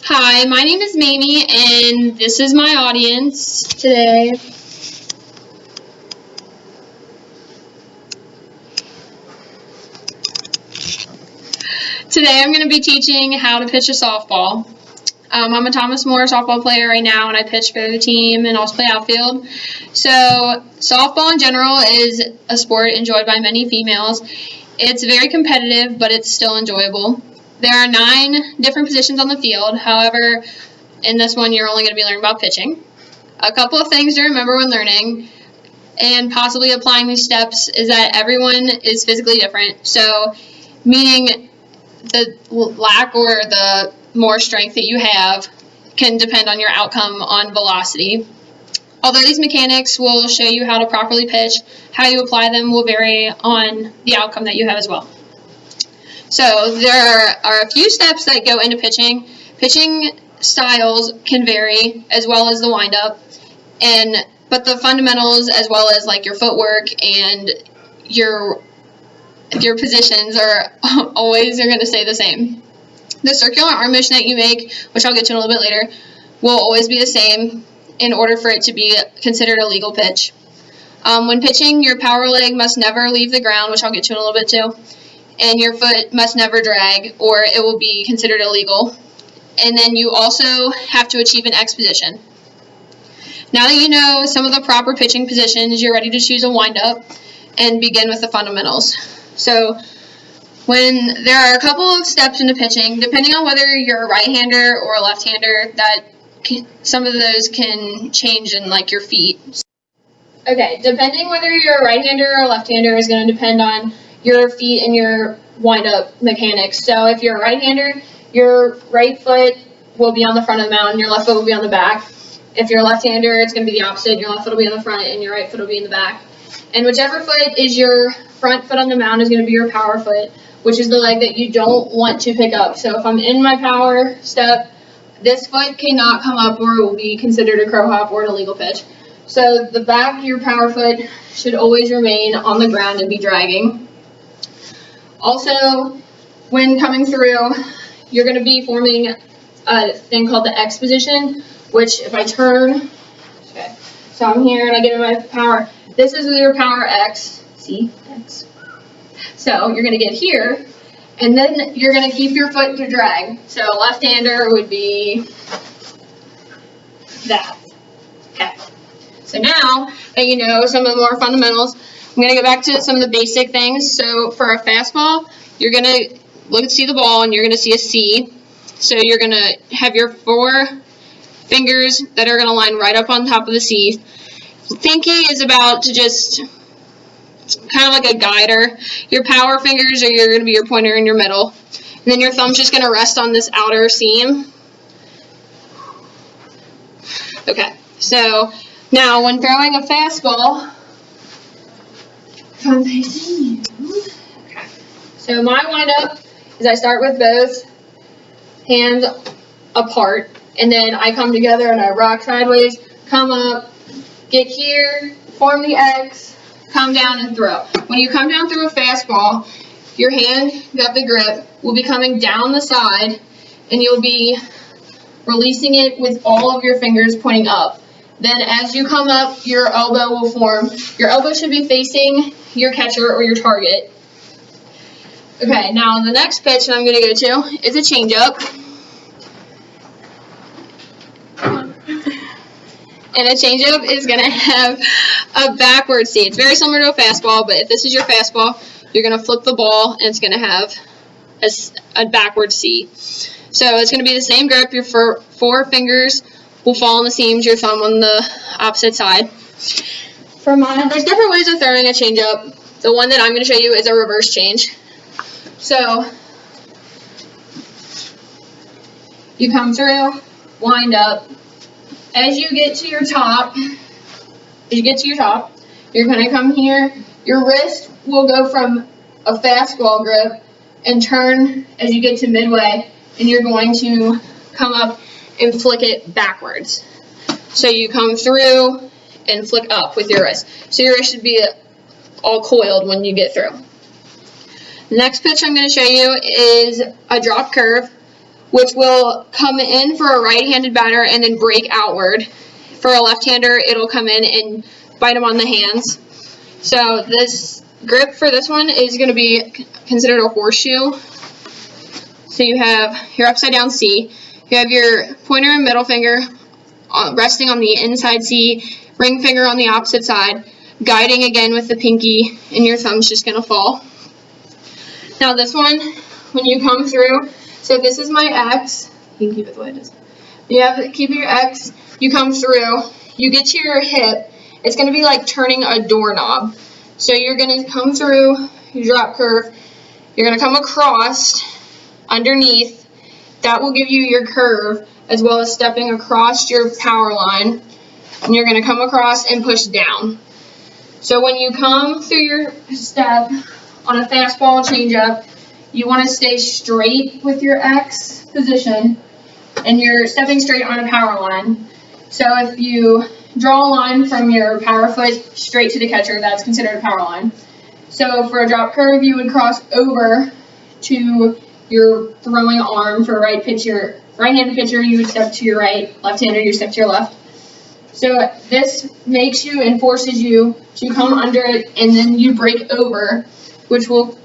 Hi, my name is Mamie, and this is my audience today. Today I'm going to be teaching how to pitch a softball. I'm a Thomas More softball player right now, and I pitch for the team and also play outfield. So softball in general is a sport enjoyed by many females. It's very competitive, but it's still enjoyable. There are 9 different positions on the field. However, in this one, you're only going to be learning about pitching. A couple of things to remember when learning and possibly applying these steps is that everyone is physically different. So, meaning the lack or the more strength that you have can depend on your outcome on velocity. Although these mechanics will show you how to properly pitch, how you apply them will vary on the outcome that you have as well. So there are a few steps that go into pitching. Pitching styles can vary as well as the windup, but the fundamentals as well as like your footwork and your positions are always going to stay the same. The circular arm motion that you make, which I'll get to in a little bit later, will always be the same in order for it to be considered a legal pitch. When pitching, your power leg must never leave the ground, which I'll get to in a little bit too. And your foot must never drag, or it will be considered illegal. And then you also have to achieve an X position. Now that you know some of the proper pitching positions, you're ready to choose a windup and begin with the fundamentals. So when there are a couple of steps into pitching, depending on whether you're a right-hander or a left-hander, some of those can change in like your feet. Okay, depending whether you're a right-hander or a left-hander is going to depend on your feet and your wind-up mechanics. So if you're a right-hander, your right foot will be on the front of the mound and your left foot will be on the back. If you're a left-hander, it's going to be the opposite. Your left foot will be on the front and your right foot will be in the back. And whichever foot is your front foot on the mound is going to be your power foot, which is the leg that you don't want to pick up. So if I'm in my power step, this foot cannot come up or it will be considered a crow hop or an illegal pitch. So the back of your power foot should always remain on the ground and be dragging. Also, when coming through, you're going to be forming a thing called the X position, which if I turn, okay, so I'm here and I get in my power, this is your power X, see, X. So you're going to get here, and then you're going to keep your foot to drag. So left-hander would be that. Okay. So now that you know some of the more fundamentals, I'm going to go back to some of the basic things. So for a fastball, you're going to look and see the ball, and you're going to see a C. So you're going to have your 4 fingers that are going to line right up on top of the C. Pinky is about to just kind of like a guider. Your power fingers are going to be your pointer and your middle. And then your thumb's just going to rest on this outer seam. Okay, so now when throwing a fastball, okay. So my windup is I start with both hands apart, and then I come together and I rock sideways, come up, get here, form the X, come down and throw. When you come down through a fastball, your hand, you got the grip, will be coming down the side, and you'll be releasing it with all of your fingers pointing up. Then as you come up, your elbow will form. Your elbow should be facing your catcher or your target. Okay, now the next pitch that I'm going to go to is a changeup. And a changeup is going to have a backward C. It's very similar to a fastball, but if this is your fastball, you're going to flip the ball, and it's going to have a backward C. So it's going to be the same grip. Your 4 fingers will fall on the seams, your thumb on the opposite side. There's different ways of throwing a changeup. The one that I'm going to show you is a reverse change. So you come through, wind up. As you get to your top, you're going to come here. Your wrist will go from a fastball grip and turn as you get to midway, and you're going to come up and flick it backwards. So you come through and flick up with your wrist. So your wrist should be all coiled when you get through. The next pitch I'm going to show you is a drop curve, which will come in for a right-handed batter and then break outward. For a left-hander, it'll come in and bite them on the hands. So this grip for this one is going to be considered a horseshoe. So you have your upside down C, you have your pointer and middle finger resting on the inside C, ring finger on the opposite side, guiding again with the pinky, and your thumb's just going to fall. Now this one, when you come through, so this is my X, you can keep it the way it is. Keep your X, you come through, you get to your hip, it's going to be like turning a doorknob. So you're going to come through, you drop curve, you're going to come across, underneath, that will give you your curve, as well as stepping across your power line, and you're going to come across and push down. So when you come through your step on a fastball changeup, you want to stay straight with your X position, and you're stepping straight on a power line. So if you draw a line from your power foot straight to the catcher, that's considered a power line. So for a drop curve, you would cross over to your throwing arm. For a right-handed pitcher, you would step to your right, left-hander, you step to your left. So this makes you and forces you to come under it, and then you break over, which will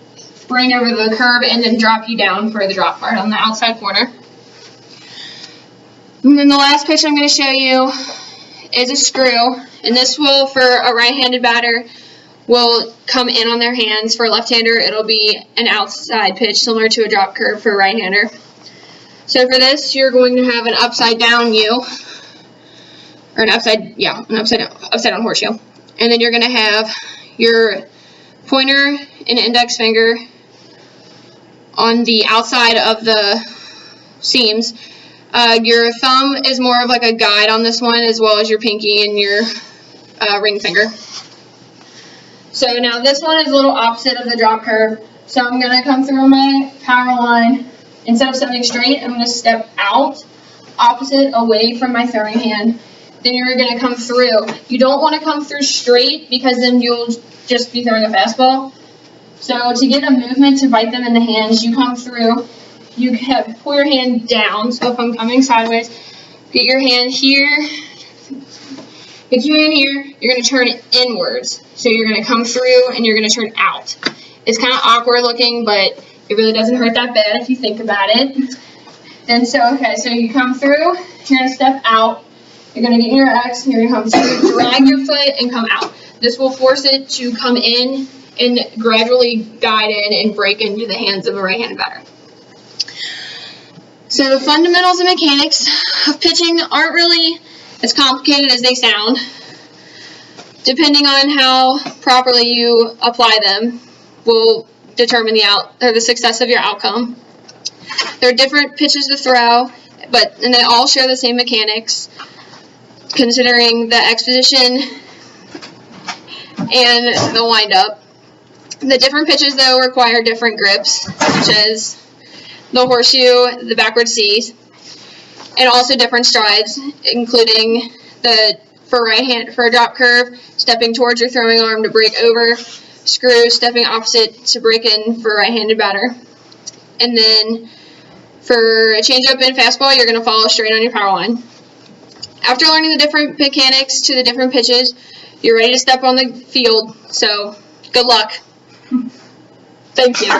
bring over the curve and then drop you down for the drop part on the outside corner. And then the last pitch I'm going to show you is a screw, and this will, for a right-handed batter, will come in on their hands. For a left-hander, it'll be an outside pitch similar to a drop curve for a right-hander. So for this, you're going to have an upside down U, or an upside down horseshoe. And then you're going to have your pointer and index finger on the outside of the seams. Your thumb is more of like a guide on this one, as well as your pinky and your ring finger. So now this one is a little opposite of the drop curve. So I'm going to come through my power line. Instead of stepping straight, I'm going to step out, opposite, away from my throwing hand. Then you're going to come through. You don't want to come through straight, because then you'll just be throwing a fastball. So to get a movement to bite them in the hands, you come through. You pull your hand down. So if I'm coming sideways, get your hand here. Get your hand here. You're going to turn it inwards. So you're going to come through and you're going to turn out. It's kind of awkward looking, but it really doesn't hurt that bad if you think about it. And so you come through. You're going to step out. You're going to get in your X. You're going to come through, drag your foot, and come out. This will force it to come in and gradually guide in and break into the hands of a right-handed batter. So the fundamentals and mechanics of pitching aren't really as complicated as they sound. Depending on how properly you apply them will determine the success of your outcome. There are different pitches to throw, and they all share the same mechanics, considering the X position and the windup. The different pitches, though, require different grips, such as the horseshoe, the backward C's, and also different strides, including for a drop curve, stepping towards your throwing arm to break over, screw, stepping opposite to break in for a right-handed batter. And then for a changeup and fastball, you're going to follow straight on your power line. After learning the different mechanics to the different pitches, you're ready to step on the field, so good luck. Thank you.